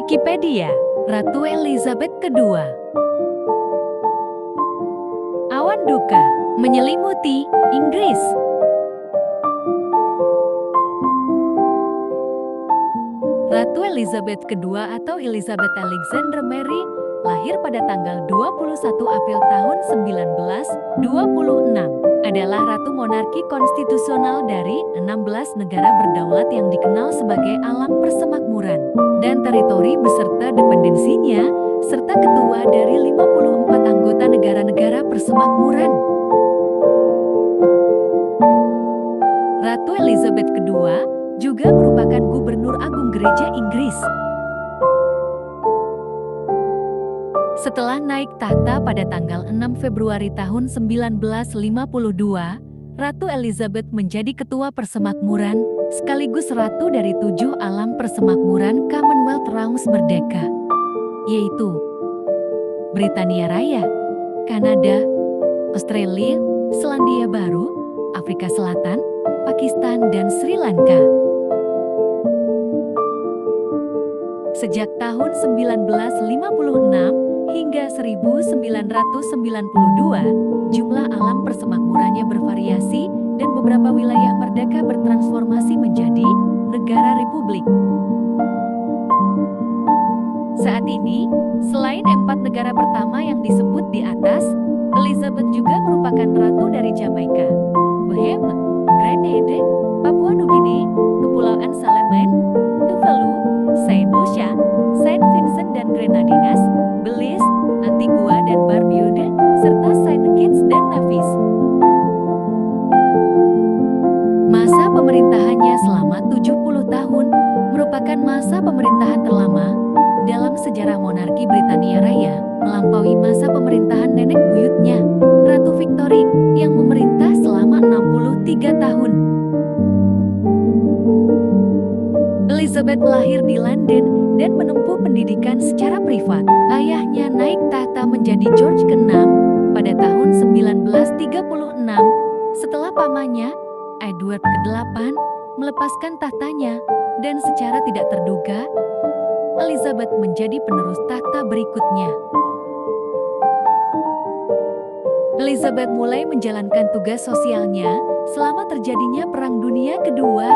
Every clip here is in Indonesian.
Wikipedia, Ratu Elizabeth II. Awan duka menyelimuti Inggris. Ratu Elizabeth II atau Elizabeth Alexandra Mary lahir pada tanggal 21 April tahun 1926. Adalah Ratu Monarki Konstitusional dari 16 negara berdaulat yang dikenal sebagai alam persemakmuran dan teritori beserta dependensinya, serta ketua dari 54 anggota negara-negara persemakmuran. Ratu Elizabeth II juga merupakan Gubernur Agung Gereja Inggris. Setelah naik tahta pada tanggal 6 Februari tahun 1952, Ratu Elizabeth menjadi Ketua Persemakmuran, sekaligus Ratu dari 7 alam persemakmuran Commonwealth Realms merdeka, yaitu Britania Raya, Kanada, Australia, Selandia Baru, Afrika Selatan, Pakistan, dan Sri Lanka. Sejak tahun 1956 hingga 1992, jumlah alam persemakmurannya bervariasi dan beberapa wilayah merdeka bertransformasi menjadi negara republik. Saat ini, selain 4 negara pertama yang disebut di atas, Elizabeth juga merupakan ratu dari Jamaika, Bahama, Grenada, Papua Nugini, Kepulauan Salomon, Tuvalu, Saint Lucia, Saint Vincent dan Grenadines, Belize, Antigua dan Barbuda, serta Saint Kitts dan Nevis. Masa pemerintahannya selama 70 tahun merupakan masa pemerintahan terlama dalam sejarah monarki Britania Raya, melampaui masa pemerintahan nenek buyutnya, Ratu Victoria, yang memerintah selama 63 tahun. Elizabeth lahir di London dan menempuh pendidikan secara privat. Ayahnya naik tahta menjadi George ke-6 pada tahun 1936 setelah pamannya, Edward ke-8, melepaskan tahtanya, dan secara tidak terduga, Elizabeth menjadi penerus tahta berikutnya. Elizabeth mulai menjalankan tugas sosialnya selama terjadinya Perang Dunia Kedua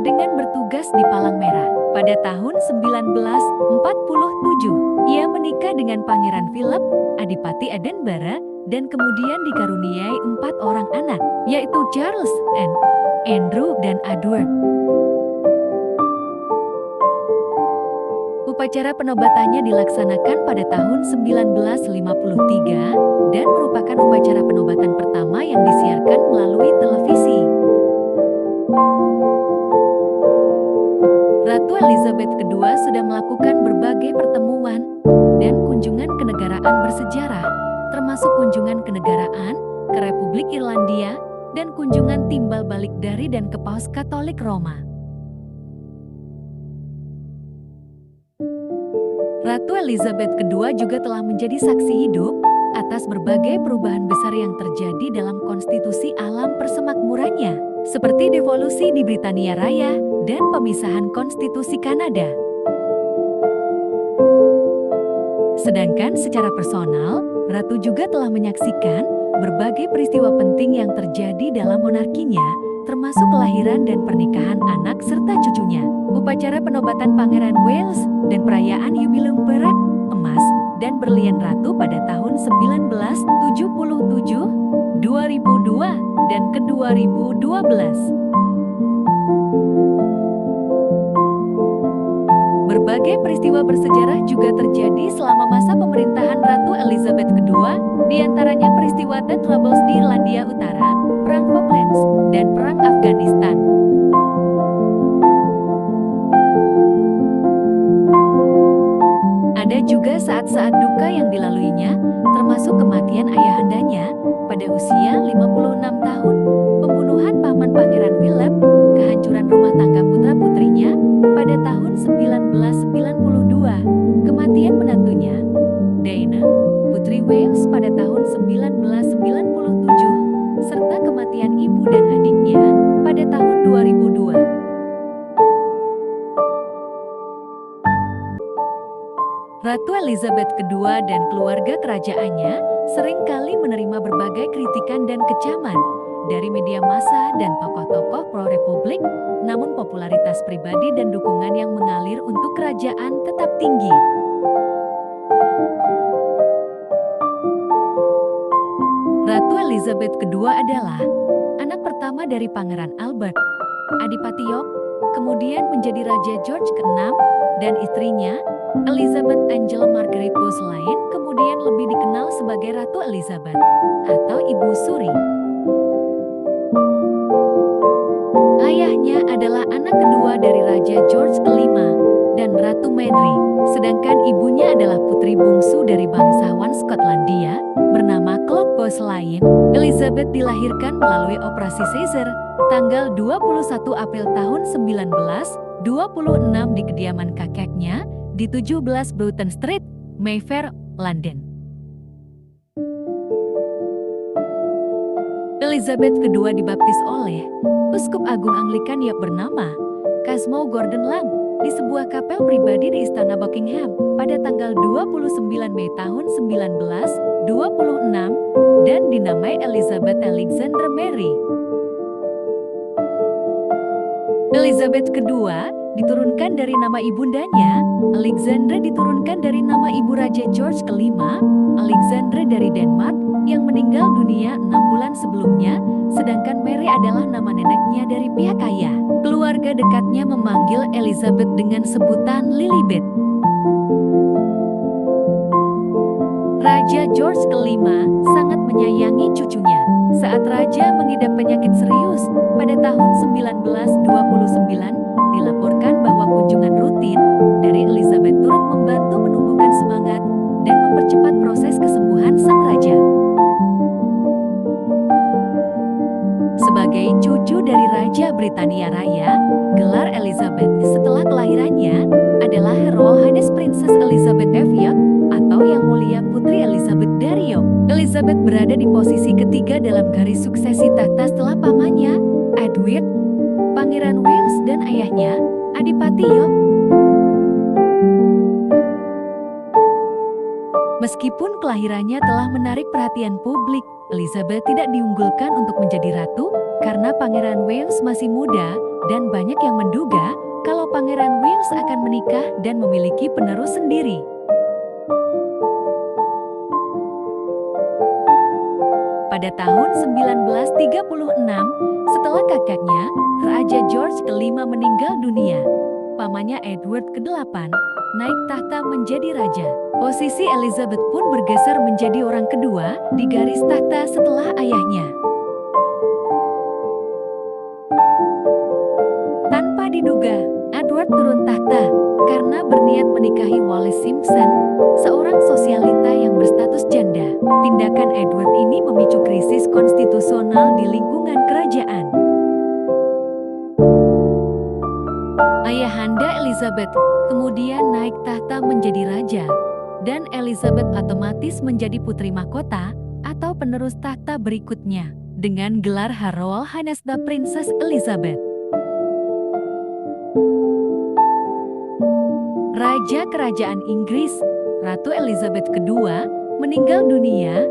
dengan bertugas di Palang Merah. Pada tahun 1947, ia menikah dengan Pangeran Philip, Adipati Edinburgh, dan kemudian dikaruniai 4 orang anak, yaitu Charles, Anne, Andrew, dan Edward. Upacara penobatannya dilaksanakan pada tahun 1953 dan merupakan upacara penobatan pertama yang disiarkan melalui televisi. Ratu Elizabeth II sudah melakukan berbagai pertemuan dan kunjungan kenegaraan bersejarah, termasuk kunjungan kenegaraan ke Republik Irlandia dan kunjungan timbal balik dari dan ke Paus Katolik Roma. Ratu Elizabeth II juga telah menjadi saksi hidup atas berbagai perubahan besar yang terjadi dalam konstitusi alam persemakmurannya, seperti devolusi di Britania Raya dan pemisahan konstitusi Kanada. Sedangkan secara personal, Ratu juga telah menyaksikan berbagai peristiwa penting yang terjadi dalam monarkinya, termasuk kelahiran dan pernikahan anak serta cucunya, upacara penobatan Pangeran Wales, dan perayaan Jubileum perak, emas, dan berlian ratu pada tahun 1977, 2002, dan ke-2012. Berbagai peristiwa bersejarah juga terjadi selama masa pemerintahan Ratu Elizabeth II, diantaranya peristiwa The Troubles di Irlandia Utara, Perang Falklands, dan Perang Afghanistan. Ada juga saat-saat duka yang dilaluinya, termasuk kematian ayahandanya pada usia 56 tahun, pembunuhan paman Pangeran Philip, kehancuran rumah tangga putra-putrinya pada tahun 1992, kematian menantunya, Diana, Putri Wales pada tahun 1997, serta kematian ibu dan adiknya pada tahun 2002. Elizabeth II dan keluarga kerajaannya seringkali menerima berbagai kritikan dan kecaman dari media massa dan tokoh-tokoh pro-republik, namun popularitas pribadi dan dukungan yang mengalir untuk kerajaan tetap tinggi. Ratu Elizabeth II adalah anak pertama dari Pangeran Albert, Adipati York, kemudian menjadi Raja George ke-6, dan istrinya, Elizabeth Angela Margaret Boleyn, kemudian lebih dikenal sebagai Ratu Elizabeth atau Ibu Suri. Ayahnya adalah anak kedua dari Raja George ke-5 dan Ratu Mary, sedangkan ibunya adalah putri bungsu dari bangsawan Skotlandia bernama Claude Boleyn. Elizabeth dilahirkan melalui operasi Caesar tanggal 21 April tahun 1926 di kediaman kakeknya di 17 Bruton Street, Mayfair, London. Elizabeth II dibaptis oleh Uskup Agung Anglikan York bernama Cosmo Gordon Lang di sebuah kapel pribadi di Istana Buckingham pada tanggal 29 Mei tahun 1926 dan dinamai Elizabeth Alexandra Mary. Elizabeth II diturunkan dari nama ibundanya, Alexandra diturunkan dari nama ibu Raja George ke-5, Alexandra dari Denmark, yang meninggal dunia 6 bulan sebelumnya, sedangkan Mary adalah nama neneknya dari pihak ayah. Keluarga dekatnya memanggil Elizabeth dengan sebutan Lilibet. Raja George ke-5 sangat menyayangi cucunya. Saat Raja mengidap penyakit serius, pada tahun 1929, dilaporkan bahwa kunjungan rutin dari Elizabeth turut membantu menumbuhkan semangat dan mempercepat proses kesembuhan sang raja. Sebagai cucu dari Raja Britania Raya, gelar Elizabeth setelah kelahirannya adalah Her Royal Highness Princess Elizabeth F. York atau Yang Mulia Putri Elizabeth dari York. Elizabeth berada di posisi ketiga dalam garis suksesi tahta setelah pamannya, Edward, Pangeran Wales dan ayahnya, Adipati York. Meskipun kelahirannya telah menarik perhatian publik, Elizabeth tidak diunggulkan untuk menjadi ratu karena Pangeran Wales masih muda dan banyak yang menduga kalau Pangeran Wales akan menikah dan memiliki penerus sendiri. Pada tahun 1936, setelah kakaknya, Raja George ke-5 meninggal dunia, pamannya Edward ke-8 naik tahta menjadi raja. Posisi Elizabeth pun bergeser menjadi orang kedua di garis tahta setelah ayahnya. Tanpa diduga, Edward turun tahta karena berniat menikahi Wallis Simpson, seorang sosialita yang berstatus janda. Tindakan Edward ini memicu krisis konstitusional di lingkungan kerajaan. Ayahanda Elizabeth kemudian naik tahta menjadi raja, dan Elizabeth otomatis menjadi putri mahkota atau penerus tahta berikutnya dengan gelar Her Royal Highness the Princess Elizabeth. Raja Kerajaan Inggris, Ratu Elizabeth II, meninggal dunia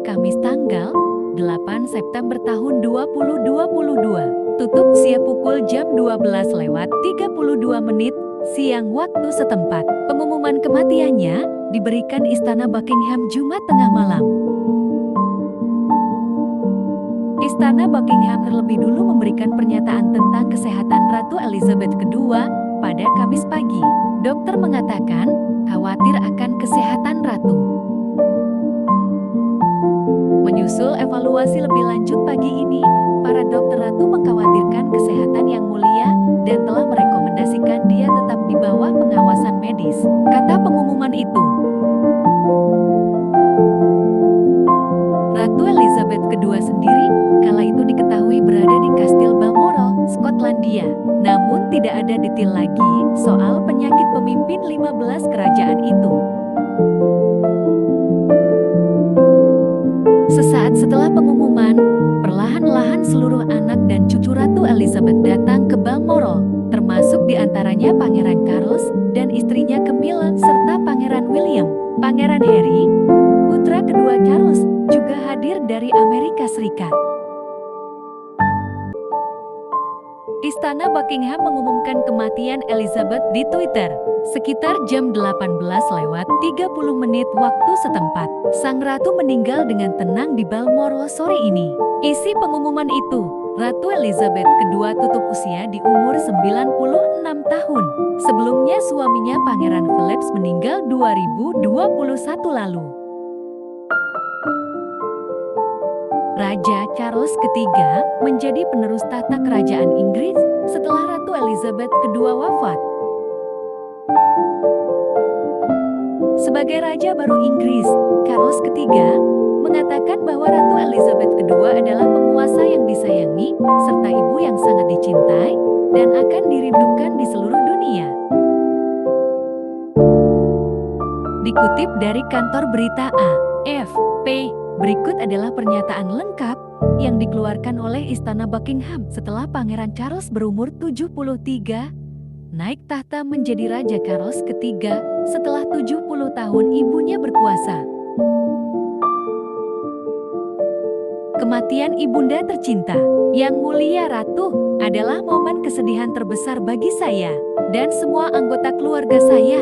Kamis tanggal 8 September tahun 2022. Tutup usia pukul jam 12:32 siang waktu setempat. Pengumuman kematiannya diberikan Istana Buckingham Jumat tengah malam. Istana Buckingham terlebih dulu memberikan pernyataan tentang kesehatan Ratu Elizabeth II pada Kamis pagi. Dokter mengatakan khawatir akan kesehatan Ratu. Menyusul evaluasi lebih lanjut pagi ini, para dokter Ratu mengkhawatirkan kesehatan Yang Mulia dan telah merekomendasikan dia tetap di bawah pengawasan medis, kata pengumuman itu. Ratu Elizabeth II sendiri kala itu diketahui berada di Kastil Balmoral, Skotlandia. Namun tidak ada detail lagi soal penyakit pemimpin 15 kerajaan itu. Sesaat setelah pengumuman, perlahan-lahan seluruh anak dan cucu Ratu Elizabeth datang ke Balmoral, termasuk diantaranya Pangeran Charles dan istrinya Camilla serta Pangeran William. Pangeran Harry, putra kedua Charles, juga hadir dari Amerika Serikat. Istana Buckingham mengumumkan kematian Elizabeth di Twitter. Sekitar jam 18:30 waktu setempat, Sang Ratu meninggal dengan tenang di Balmoral sore ini. Isi pengumuman itu, Ratu Elizabeth II tutup usia di umur 96 tahun. Sebelumnya suaminya Pangeran Philip meninggal 2021 lalu. Raja Charles III menjadi penerus tahta kerajaan Inggris setelah Ratu Elizabeth II wafat. Sebagai Raja baru Inggris, Charles III mengatakan bahwa Ratu Elizabeth II adalah penguasa yang disayangi serta ibu yang sangat dicintai dan akan dirindukan di seluruh dunia. Dikutip dari kantor berita AFP, berikut adalah pernyataan lengkap yang dikeluarkan oleh Istana Buckingham setelah Pangeran Charles berumur 73 naik tahta menjadi Raja Charles III setelah 70 tahun ibunya berkuasa. Kematian ibunda tercinta, Yang Mulia Ratu, adalah momen kesedihan terbesar bagi saya dan semua anggota keluarga saya.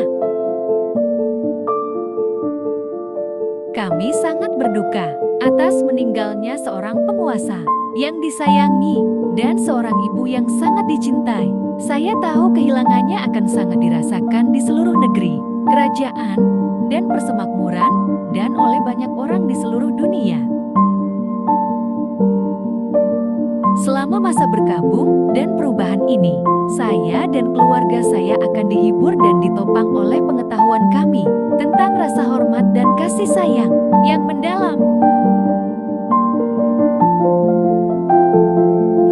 Kami sangat berduka atas meninggalnya seorang penguasa yang disayangi dan seorang ibu yang sangat dicintai. Saya tahu kehilangannya akan sangat dirasakan di seluruh negeri, kerajaan, dan persemakmuran, dan oleh banyak orang di seluruh dunia. Selama masa berkabung dan perubahan ini, saya dan keluarga saya akan dihibur dan ditopang oleh pengetahuan kami tentang rasa hormat dan kasih sayang yang mendalam.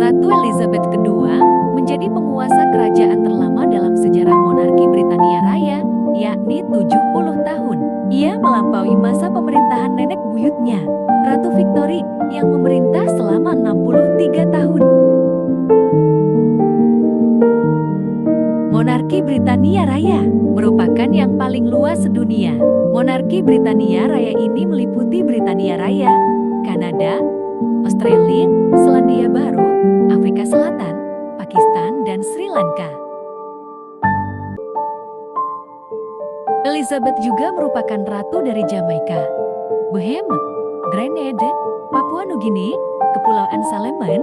Ratu Elizabeth II menjadi penguasa kerajaan terlama dalam sejarah monarki Britania Raya, yakni 70 tahun. Ia melampaui masa pemerintahan nenek buyutnya, Ratu Victoria, yang memerintah selama 63 tahun. Monarki Britania Raya merupakan yang paling luas sedunia. Monarki Britania Raya ini meliputi Britania Raya, Kanada, Australia, Selandia Baru, Afrika Selatan, Pakistan, dan Sri Lanka. Elizabeth juga merupakan ratu dari Jamaika, Boheme, Grenada, Papua Nugini, Kepulauan Salomon,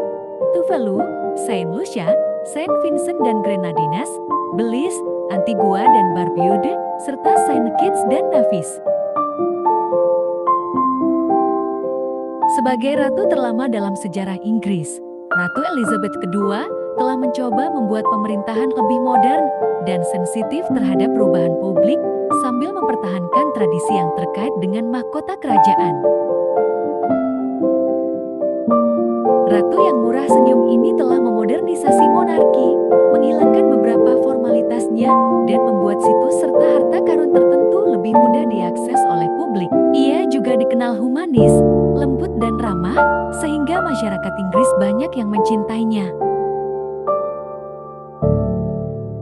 Tuvalu, Saint Lucia, Saint Vincent dan Grenadines, Belize, Antigua dan Barbuda, serta Saint Kitts dan Nevis. Sebagai ratu terlama dalam sejarah Inggris, Ratu Elizabeth II telah mencoba membuat pemerintahan lebih modern dan sensitif terhadap perubahan publik sambil mempertahankan tradisi yang terkait dengan mahkota kerajaan. Ratu yang murah senyum ini telah memodernisasi monarki, menghilangkan beberapa formalitasnya, dan membuat situs serta harta karun tertentu lebih mudah diakses oleh publik. Ia juga dikenal humanis, lembut dan ramah, sehingga masyarakat Inggris banyak yang mencintainya.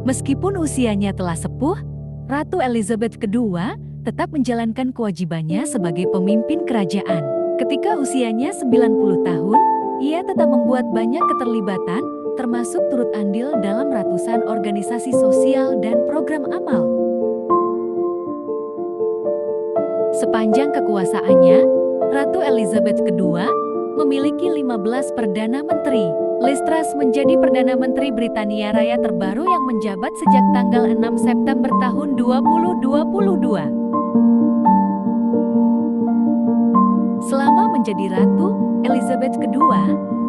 Meskipun usianya telah sepuh, Ratu Elizabeth II tetap menjalankan kewajibannya sebagai pemimpin kerajaan. Ketika usianya 90 tahun, ia tetap membuat banyak keterlibatan, termasuk turut andil dalam ratusan organisasi sosial dan program amal. Sepanjang kekuasaannya, Ratu Elizabeth II memiliki 15 Perdana Menteri. Liz Truss menjadi Perdana Menteri Britania Raya terbaru yang menjabat sejak tanggal 6 September tahun 2022. Selama menjadi ratu, Elizabeth II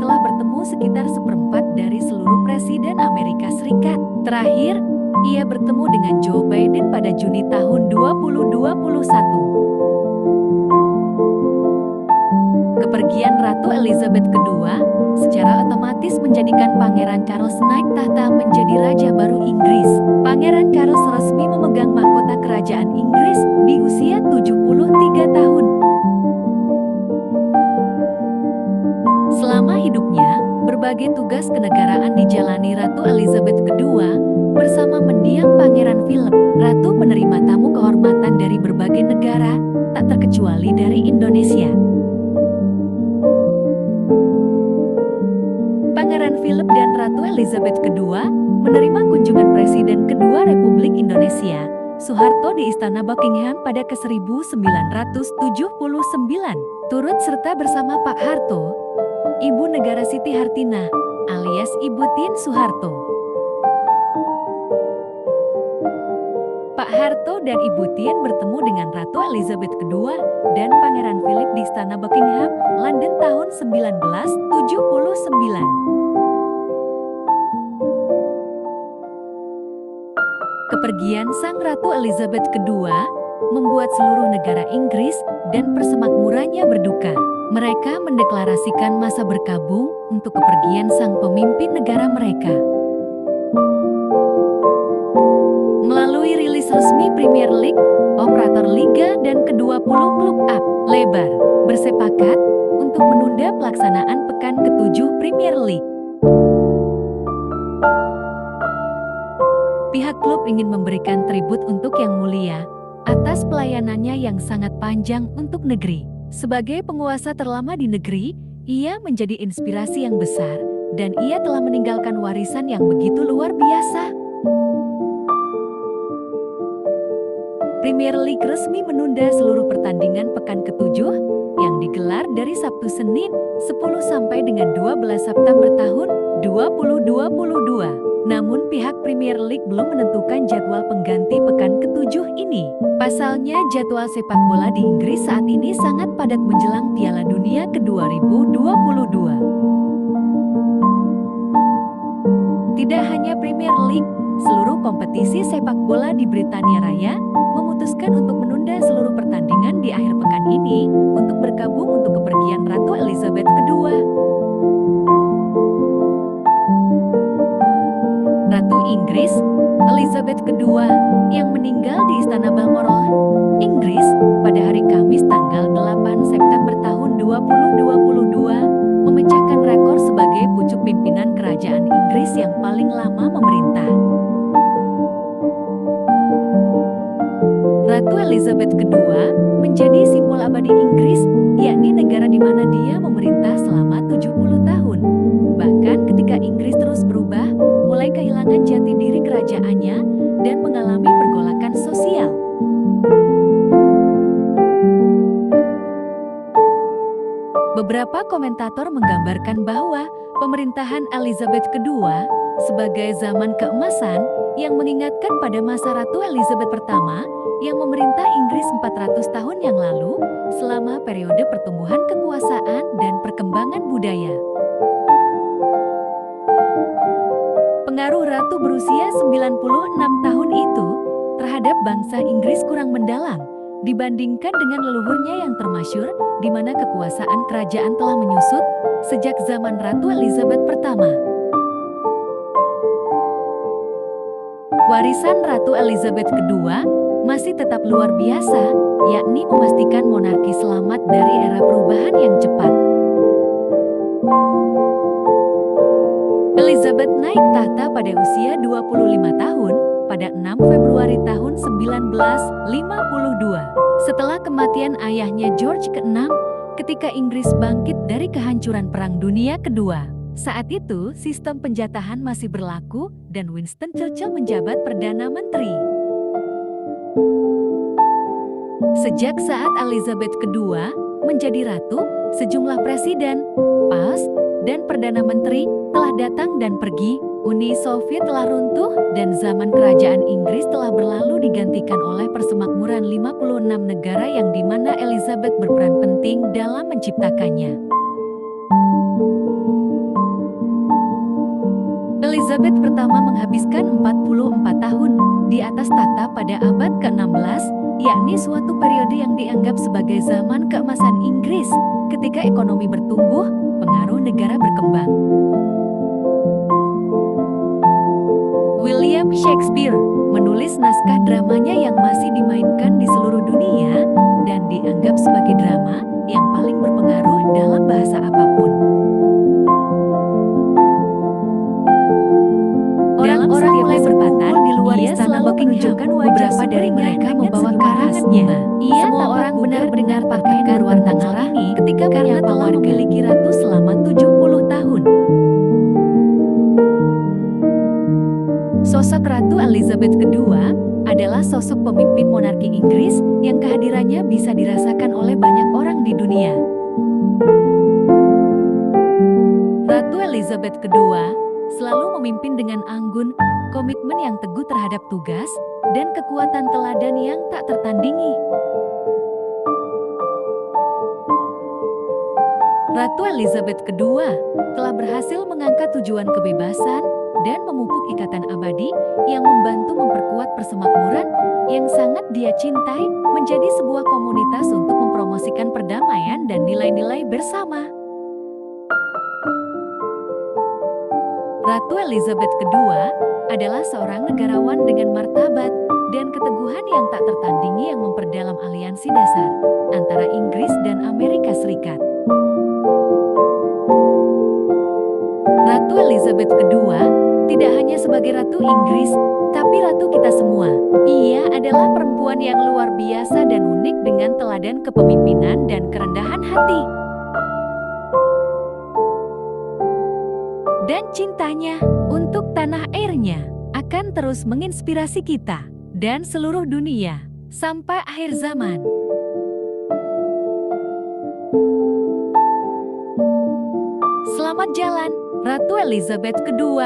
telah bertemu sekitar seperempat dari seluruh presiden Amerika Serikat. Terakhir, ia bertemu dengan Joe Biden pada Juni tahun 2021. Kepergian Ratu Elizabeth II secara otomatis menjadikan Pangeran Charles naik tahta menjadi Raja baru Inggris. Pangeran Charles resmi memegang mahkota kerajaan Inggris di usia 73 tahun. Selama hidupnya, berbagai tugas kenegaraan dijalani Ratu Elizabeth II, Bersama mendiang Pangeran Philip, Ratu menerima tamu kehormatan dari berbagai negara, tak terkecuali dari Indonesia. Pangeran Philip dan Ratu Elizabeth II menerima kunjungan Presiden kedua Republik Indonesia, Soeharto di Istana Buckingham pada ke-1979. Turut serta bersama Pak Harto, Ibu Negara Siti Hartina, alias Ibu Tien Soeharto. Pak Harto dan Ibu Tien bertemu dengan Ratu Elizabeth II dan Pangeran Philip di Istana Buckingham, London tahun 1979. Kepergian Sang Ratu Elizabeth II membuat seluruh negara Inggris dan persemakmurannya berduka. Mereka mendeklarasikan masa berkabung untuk kepergian sang pemimpin negara mereka. Melalui rilis resmi Premier League, operator liga dan ke-20 klub up, lebar, bersepakat untuk menunda pelaksanaan pekan ke-7 Premier League. Pihak klub ingin memberikan tribut untuk Yang Mulia atas pelayanannya yang sangat panjang untuk negeri. Sebagai penguasa terlama di negeri, ia menjadi inspirasi yang besar dan ia telah meninggalkan warisan yang begitu luar biasa. Premier League resmi menunda seluruh pertandingan pekan ke-7 yang digelar dari Sabtu Senin 10 sampai dengan 12 September tahun 2022. Namun pihak Premier League belum menentukan jadwal pengganti pekan ke-7 ini. Pasalnya jadwal sepak bola di Inggris saat ini sangat padat menjelang Piala Dunia ke-2022. Tidak hanya Premier League, seluruh kompetisi sepak bola di Britania Raya memutuskan untuk menunda seluruh pertandingan di akhir pekan ini untuk bergabung untuk kepergian Ratu Elizabeth II. Ratu Inggris, Elizabeth II, yang meninggal di Istana Balmoral, Inggris, pada hari Kamis tanggal 8 September tahun 2022, memecahkan rekor sebagai pucuk pimpinan kerajaan Inggris yang paling lama memerintah. Ratu Elizabeth II menjadi simbol abadi Inggris, yakni negara di mana dia memerintah selama 70 tahun. Bahkan ketika Inggris terus berubah, mulai kehilangan jati diri kerajaannya dan mengalami pergolakan sosial. Beberapa komentator menggambarkan bahwa pemerintahan Elizabeth II sebagai zaman keemasan yang mengingatkan pada masa Ratu Elizabeth pertama yang memerintah Inggris 400 tahun yang lalu selama periode pertumbuhan kekuasaan dan perkembangan budaya. Pengaruh Ratu berusia 96 tahun itu terhadap bangsa Inggris kurang mendalam dibandingkan dengan leluhurnya yang termasyur di mana kekuasaan kerajaan telah menyusut sejak zaman Ratu Elizabeth pertama. Warisan Ratu Elizabeth II masih tetap luar biasa, yakni memastikan monarki selamat dari era perubahan yang cepat. Elizabeth naik tahta pada usia 25 tahun pada 6 Februari tahun 1952. Setelah kematian ayahnya George ke-6 ketika Inggris bangkit dari kehancuran Perang Dunia Kedua. Saat itu, sistem penjatahan masih berlaku dan Winston Churchill menjabat Perdana Menteri. Sejak saat Elizabeth II menjadi ratu, sejumlah presiden, paus, dan Perdana Menteri telah datang dan pergi, Uni Soviet telah runtuh, dan zaman kerajaan Inggris telah berlalu digantikan oleh persemakmuran 56 negara yang dimana Elizabeth berperan penting dalam menciptakannya. Elizabeth pertama menghabiskan 44 tahun di atas tahta pada abad ke-16, yakni suatu periode yang dianggap sebagai zaman keemasan Inggris ketika ekonomi bertumbuh, pengaruh negara berkembang. William Shakespeare menulis naskah dramanya yang masih dimainkan di seluruh dunia dan dianggap sebagai drama yang paling berpengaruh dalam bahasa apapun. Orang-orang mulai berkata beberapa dari mereka membawa karasnya. Semua orang benar-benar pakaian berwarna merah ini ketika karena telah memiliki ratu selama 70 tahun. Sosok Ratu Elizabeth II adalah sosok pemimpin monarki Inggris yang kehadirannya bisa dirasakan oleh banyak orang di dunia. Ratu Elizabeth II selalu memimpin dengan anggun, komitmen yang teguh terhadap tugas, dan kekuatan teladan yang tak tertandingi. Ratu Elizabeth II telah berhasil mengangkat tujuan kebebasan dan memupuk ikatan abadi yang membantu memperkuat persemakmuran yang sangat dia cintai menjadi sebuah komunitas untuk mempromosikan perdamaian dan nilai-nilai bersama. Ratu Elizabeth II adalah seorang negarawan dengan martabat dan keteguhan yang tak tertandingi yang memperdalam aliansi dasar antara Inggris dan Amerika Serikat. Ratu Elizabeth II tidak hanya sebagai Ratu Inggris, tapi Ratu kita semua. Ia adalah perempuan yang luar biasa dan unik dengan teladan kepemimpinan dan kerendahan hati. Dan cintanya untuk tanah airnya akan terus menginspirasi kita dan seluruh dunia sampai akhir zaman. Selamat jalan, Ratu Elizabeth II.